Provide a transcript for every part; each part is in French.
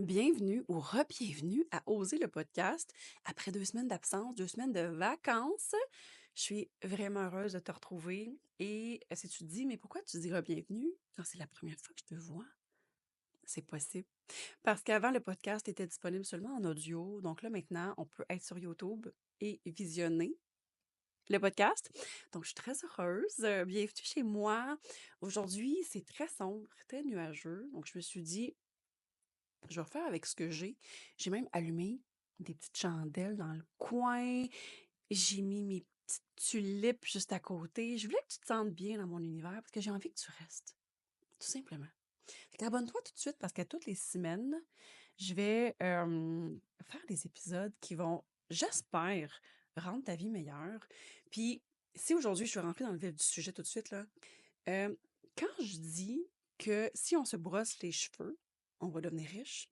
Bienvenue ou re-bienvenue à Oser le podcast. Après 2 semaines d'absence, 2 semaines de vacances, je suis vraiment heureuse de te retrouver. Et si tu te dis, mais pourquoi tu dis re-bienvenue quand c'est la première fois que je te vois? C'est possible. Parce qu'avant, le podcast était disponible seulement en audio. Donc là, maintenant, on peut être sur YouTube et visionner le podcast. Donc, je suis très heureuse. Bienvenue chez moi. Aujourd'hui, c'est très sombre, très nuageux. Donc, je me suis dit, je vais faire avec ce que j'ai. J'ai même allumé des petites chandelles dans le coin. J'ai mis mes petites tulipes juste à côté. Je voulais que tu te sentes bien dans mon univers parce que j'ai envie que tu restes, tout simplement. Fait qu'abonne-toi tout de suite parce qu'à toutes les semaines, je vais faire des épisodes qui vont, j'espère, rendre ta vie meilleure. Puis, si aujourd'hui je suis rentrée dans le vif du sujet tout de suite, là, euh, quand je dis que si on se brosse les cheveux, on va devenir riche,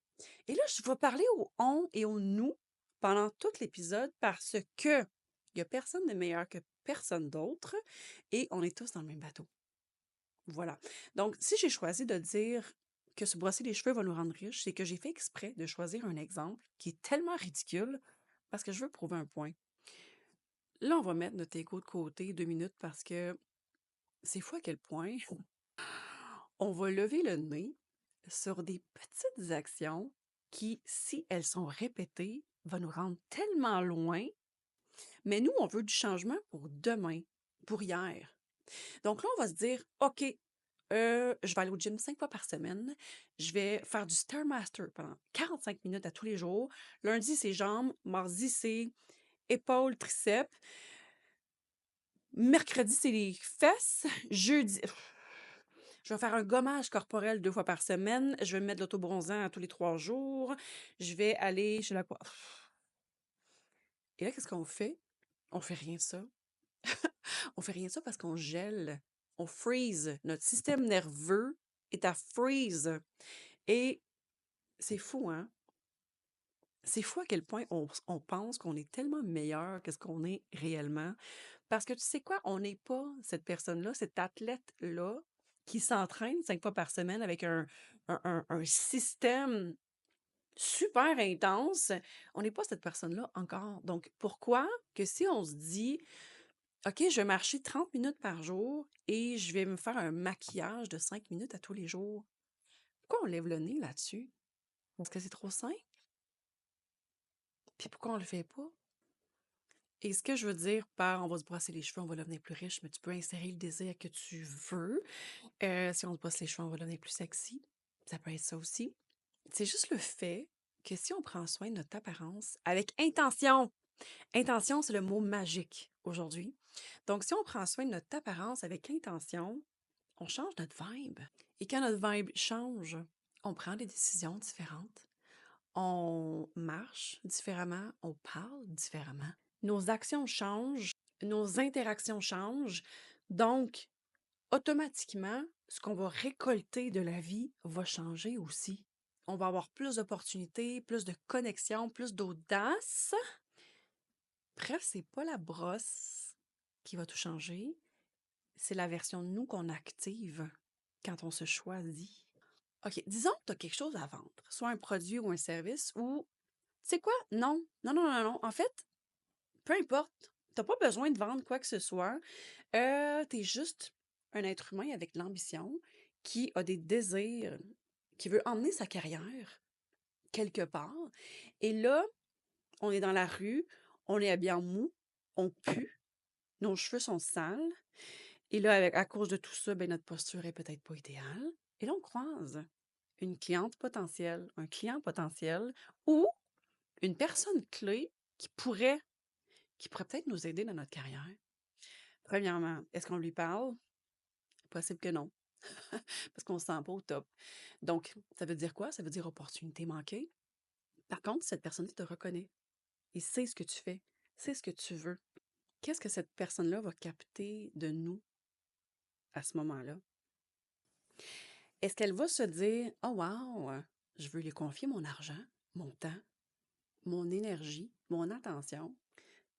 et là, je vais parler au on et au nous pendant tout l'épisode parce que il n'y a personne de meilleur que personne d'autre et on est tous dans le même bateau. Voilà. Donc, si j'ai choisi de dire que se brosser les cheveux va nous rendre riches, c'est que j'ai fait exprès de choisir un exemple qui est tellement ridicule parce que je veux prouver un point. Là, on va mettre notre égo de côté 2 minutes parce que c'est fou à quel point on va lever le nez sur des petites actions qui, si elles sont répétées, vont nous rendre tellement loin. Mais nous, on veut du changement pour demain, pour hier. Donc là, on va se dire, OK, je vais aller au gym 5 fois par semaine. Je vais faire du Stairmaster pendant 45 minutes à tous les jours. Lundi, c'est jambes. Mardi, c'est épaules, triceps. Mercredi, c'est les fesses. Jeudi, je vais faire un gommage corporel 2 fois par semaine. Je vais me mettre de l'autobronzant à tous les 3 jours. Je vais aller chez la Et là, qu'est-ce qu'on fait? On fait rien de ça. On fait rien de ça parce qu'on gèle. On freeze. Notre système nerveux est à freeze. Et c'est fou, hein? C'est fou à quel point on pense qu'on est tellement meilleur que ce qu'on est réellement. Parce que tu sais quoi? On n'est pas cette personne-là, cet athlète-là qui s'entraîne 5 fois par semaine avec un système super intense. On n'est pas cette personne-là encore. Donc, pourquoi que si on se dit, OK, je vais marcher 30 minutes par jour et je vais me faire un maquillage de 5 minutes à tous les jours, pourquoi on lève le nez là-dessus? Parce que c'est trop simple. Puis pourquoi on le fait pas? Et ce que je veux dire par on va se brosser les cheveux, on va devenir plus riche, mais tu peux insérer le désir que tu veux. Si on se brosse les cheveux, on va devenir plus sexy. Ça peut être ça aussi. C'est juste le fait que si on prend soin de notre apparence avec intention, intention, c'est le mot magique aujourd'hui. Donc, si on prend soin de notre apparence avec intention, on change notre vibe. Et quand notre vibe change, on prend des décisions différentes. On marche différemment, on parle différemment. Nos actions changent, nos interactions changent. Donc, automatiquement, ce qu'on va récolter de la vie va changer aussi. On va avoir plus d'opportunités, plus de connexions, plus d'audace. Bref, c'est pas la brosse qui va tout changer, c'est la version de nous qu'on active quand on se choisit. OK, disons que tu as quelque chose à vendre, soit un produit ou un service, ou, tu sais quoi? Non, non, non, non, non. En fait, peu importe, tu pas besoin de vendre quoi que ce soit. Tu es juste un être humain avec de l'ambition qui a des désirs, qui veut emmener sa carrière quelque part. Et là, on est dans la rue, on est habillé en mou, on pue, nos cheveux sont sales. Et là, à cause de tout ça, ben, notre posture est peut-être pas idéale. Et là, on croise une cliente potentielle, un client potentiel ou une personne clé qui pourrait, qui pourrait peut-être nous aider dans notre carrière. Premièrement, est-ce qu'on lui parle? Possible que non, parce qu'on se sent pas au top. Donc, ça veut dire quoi? Ça veut dire opportunité manquée. Par contre, cette personne te reconnaît et sait ce que tu fais, sait ce que tu veux. Qu'est-ce que cette personne-là va capter de nous à ce moment-là? Est-ce qu'elle va se dire, oh wow, je veux lui confier mon argent, mon temps, mon énergie, mon attention?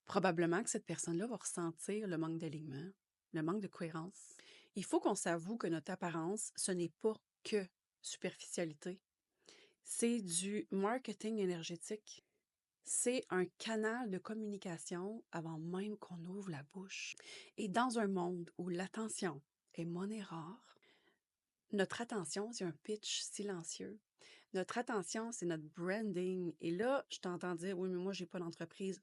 Probablement que cette personne-là va ressentir le manque d'alignement, le manque de cohérence. Il faut qu'on s'avoue que notre apparence, ce n'est pas que superficialité. C'est du marketing énergétique. C'est un canal de communication avant même qu'on ouvre la bouche. Et dans un monde où l'attention est monnaie rare, notre attention, c'est un pitch silencieux. Notre attention, c'est notre branding. Et là, je t'entends dire, oui, mais moi, j'ai pas d'entreprise.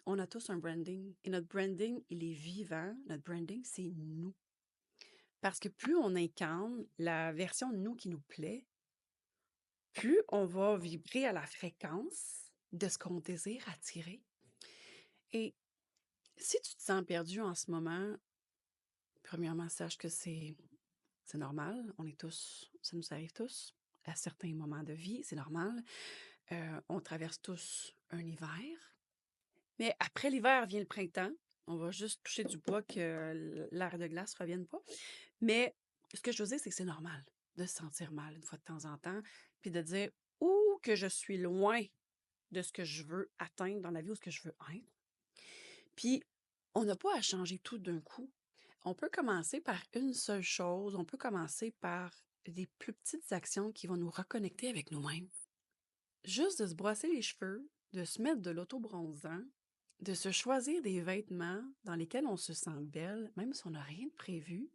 On a tous un branding. Et notre branding, il est vivant. Notre branding, c'est nous. Parce que plus on incarne la version de nous qui nous plaît, plus on va vibrer à la fréquence de ce qu'on désire attirer. Et si tu te sens perdu en ce moment, premièrement, sache que c'est normal. On est tous, ça nous arrive tous à certains moments de vie, c'est normal. On traverse tous un hiver. Mais après l'hiver vient le printemps. On va juste toucher du bois que l'air de glace ne revienne pas. Mais ce que je veux dire, c'est que c'est normal de se sentir mal une fois de temps en temps, puis de dire ou que je suis loin de ce que je veux atteindre dans la vie ou ce que je veux être. Puis, on n'a pas à changer tout d'un coup. On peut commencer par une seule chose. On peut commencer par des plus petites actions qui vont nous reconnecter avec nous-mêmes. Juste de se brosser les cheveux, de se mettre de l'auto-bronzant, de se choisir des vêtements dans lesquels on se sent belle, même si on n'a rien de prévu,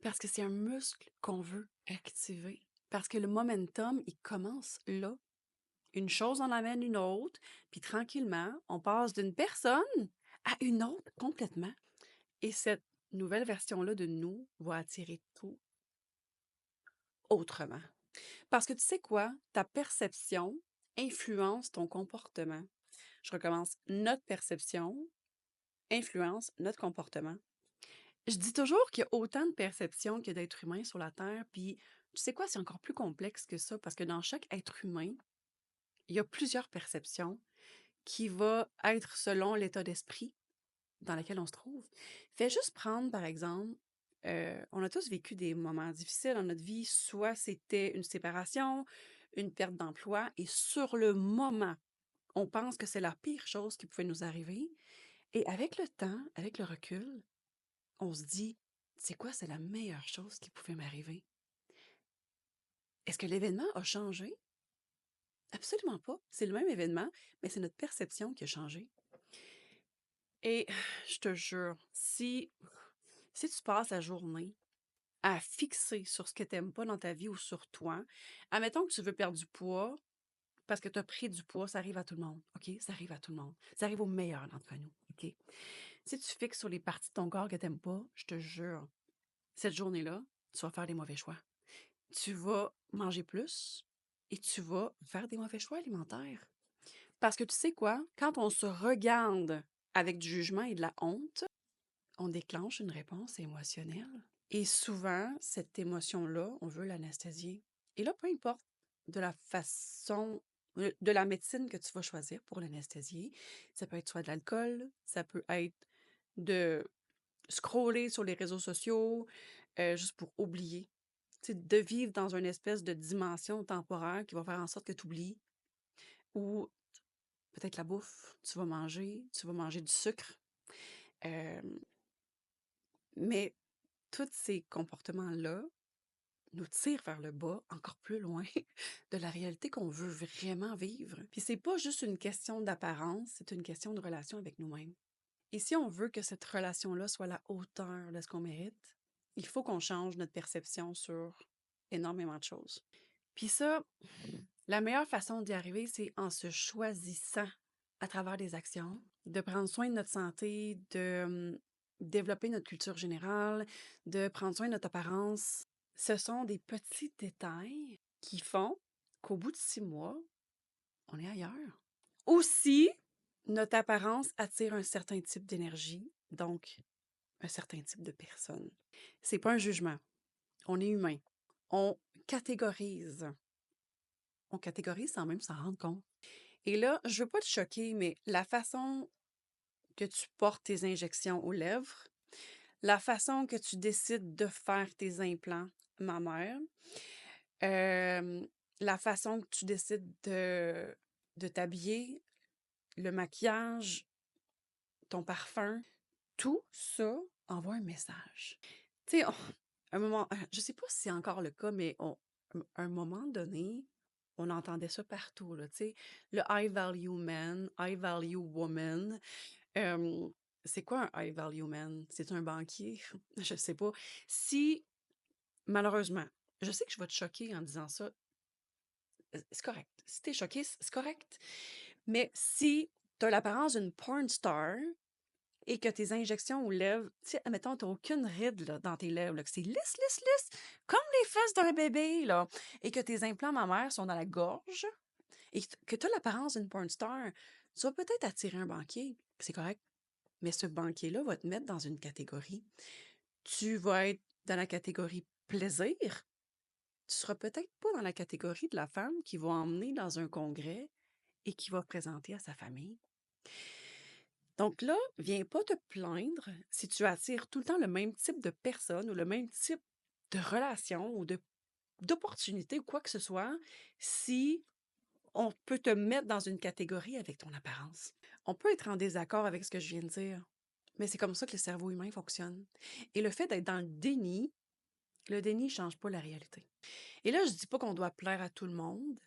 parce que c'est un muscle qu'on veut activer. Parce que le momentum, il commence là. Une chose en amène une autre, puis tranquillement, on passe d'une personne à une autre complètement. Et cette nouvelle version-là de nous va attirer tout autrement. Parce que tu sais quoi? Ta perception influence ton comportement. Je recommence. Notre perception influence notre comportement. Je dis toujours qu'il y a autant de perceptions que d'êtres humains sur la Terre, puis tu sais quoi? C'est encore plus complexe que ça, parce que dans chaque être humain, il y a plusieurs perceptions qui va être selon l'état d'esprit dans lequel on se trouve. Fais juste prendre, par exemple, on a tous vécu des moments difficiles dans notre vie, soit c'était une séparation, une perte d'emploi, et sur le moment, on pense que c'est la pire chose qui pouvait nous arriver. Et avec le temps, avec le recul, on se dit, c'est quoi, c'est la meilleure chose qui pouvait m'arriver. Est-ce que l'événement a changé? Absolument pas. C'est le même événement, mais c'est notre perception qui a changé. Et je te jure, si tu passes la journée à fixer sur ce que tu n'aimes pas dans ta vie ou sur toi, admettons que tu veux perdre du poids parce que tu as pris du poids, ça arrive à tout le monde, OK? Ça arrive à tout le monde. Ça arrive aux meilleurs d'entre nous, OK? Si tu fixes sur les parties de ton corps que tu n'aimes pas, je te jure, cette journée-là, tu vas faire des mauvais choix. Tu vas manger plus et tu vas faire des mauvais choix alimentaires. Parce que tu sais quoi? Quand on se regarde avec du jugement et de la honte, on déclenche une réponse émotionnelle. Et souvent, cette émotion-là, on veut l'anesthésier. Et là, peu importe de la façon, de la médecine que tu vas choisir pour l'anesthésier, ça peut être soit de l'alcool, ça peut être de scroller sur les réseaux sociaux, juste pour oublier. Tu sais, de vivre dans une espèce de dimension temporaire qui va faire en sorte que tu oublies. Ou peut-être la bouffe, tu vas manger du sucre. Euh, mais tous ces comportements-là nous tirent vers le bas, encore plus loin de la réalité qu'on veut vraiment vivre. Puis c'est pas juste une question d'apparence, c'est une question de relation avec nous-mêmes. Et si on veut que cette relation-là soit à la hauteur de ce qu'on mérite, il faut qu'on change notre perception sur énormément de choses. Puis ça, la meilleure façon d'y arriver, c'est en se choisissant à travers des actions, de prendre soin de notre santé, de développer notre culture générale, de prendre soin de notre apparence. Ce sont des petits détails qui font qu'au bout de 6 mois, on est ailleurs. Aussi, notre apparence attire un certain type d'énergie, donc un certain type de personne. C'est pas un jugement. On est humain. On catégorise. On catégorise sans même s'en rendre compte. Et là, je veux pas te choquer, mais la façon que tu portes tes injections aux lèvres, la façon que tu décides de faire tes implants mammaires, euh, la façon que tu décides de t'habiller, le maquillage, ton parfum, tout ça envoie un message. Tu sais, à un moment, je sais pas si c'est encore le cas, mais un moment donné, on entendait ça partout, là, tu sais, le high value man, high value woman. Hem, c'est quoi un high value man? C'est un banquier? Je sais pas. Si malheureusement, je sais que je vais te choquer en disant ça, c'est correct. Si tu choqué, c'est correct. Mais si tu as l'apparence d'une porn star et que tes injections aux lèvres, tu sais, admettons, tu aucune ride là, dans tes lèvres, là, que c'est lisse, lisse, lisse, comme les fesses d'un bébé, là, et que tes implants mammaires sont dans la gorge et que tu as l'apparence d'une porn star, tu vas peut-être attirer un banquier, c'est correct, mais ce banquier-là va te mettre dans une catégorie. Tu vas être dans la catégorie plaisir. Tu seras peut-être pas dans la catégorie de la femme qui va emmener dans un congrès et qui va présenter à sa famille. Donc là, viens pas te plaindre si tu attires tout le temps le même type de personne ou le même type de relation ou d'opportunité ou quoi que ce soit si on peut te mettre dans une catégorie avec ton apparence. On peut être en désaccord avec ce que je viens de dire, mais c'est comme ça que le cerveau humain fonctionne. Et le fait d'être dans le déni ne change pas la réalité. Et là, je dis pas qu'on doit plaire à tout le monde,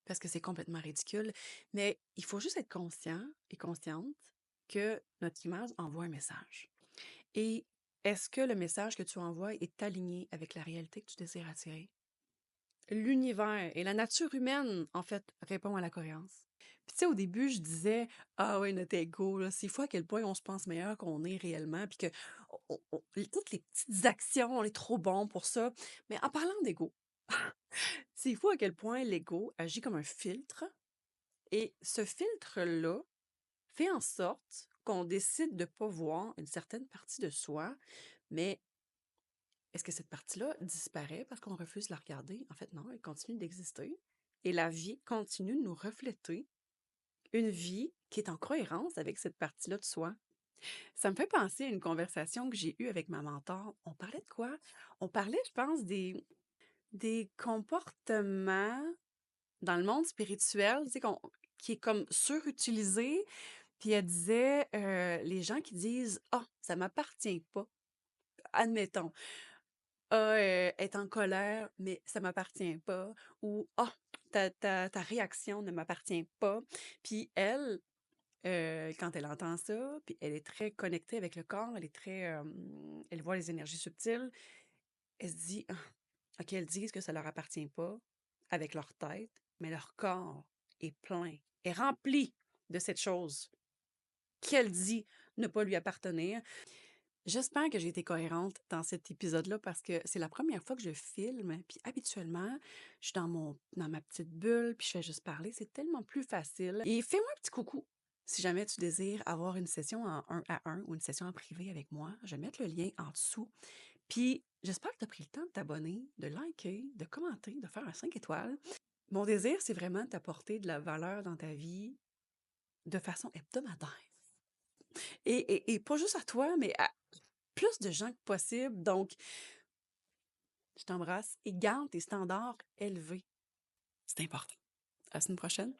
parce que c'est complètement ridicule, mais il faut juste être conscient et consciente que notre image envoie un message. Et est-ce que le message que tu envoies est aligné avec la réalité que tu désires attirer? L'univers et la nature humaine, en fait, répond à la cohérence. Puis tu sais, au début, je disais, ah oui, notre ego, là, c'est fou à quel point on se pense meilleur qu'on est réellement, puis que toutes les petites actions, on est trop bon pour ça. Mais en parlant d'ego, c'est fou à quel point l'ego agit comme un filtre. Et ce filtre-là fait en sorte qu'on décide de ne pas voir une certaine partie de soi, mais est-ce que cette partie-là disparaît parce qu'on refuse de la regarder? En fait, non, elle continue d'exister. Et la vie continue de nous refléter une vie qui est en cohérence avec cette partie-là de soi. Ça me fait penser à une conversation que j'ai eue avec ma mentor. On parlait de quoi? On parlait, je pense, des comportements dans le monde spirituel, tu sais, qui est comme surutilisé. Puis elle disait, les gens qui disent, ah, ça m'appartient pas. Admettons. Ah, est en colère, mais ça m'appartient pas. Ou ah, ta réaction ne m'appartient pas. Puis elle, quand elle entend ça, puis elle est très connectée avec le corps, elle voit les énergies subtiles, elle se dit, ah, OK, elles disent que ça leur appartient pas avec leur tête, mais leur corps est plein, est rempli de cette chose qu'elle dit ne pas lui appartenir. J'espère que j'ai été cohérente dans cet épisode-là parce que c'est la première fois que je filme, puis habituellement, je suis dans ma petite bulle, puis je fais juste parler. C'est tellement plus facile. Et fais-moi un petit coucou si jamais tu désires avoir une session en 1 à 1 ou une session en privé avec moi. Je vais mettre le lien en dessous. Puis j'espère que tu as pris le temps de t'abonner, de liker, de commenter, de faire un 5 étoiles. Mon désir, c'est vraiment de t'apporter de la valeur dans ta vie de façon hebdomadaire. Et pas juste à toi, mais à plus de gens que possible. Donc, je t'embrasse et garde tes standards élevés. C'est important. À la semaine prochaine.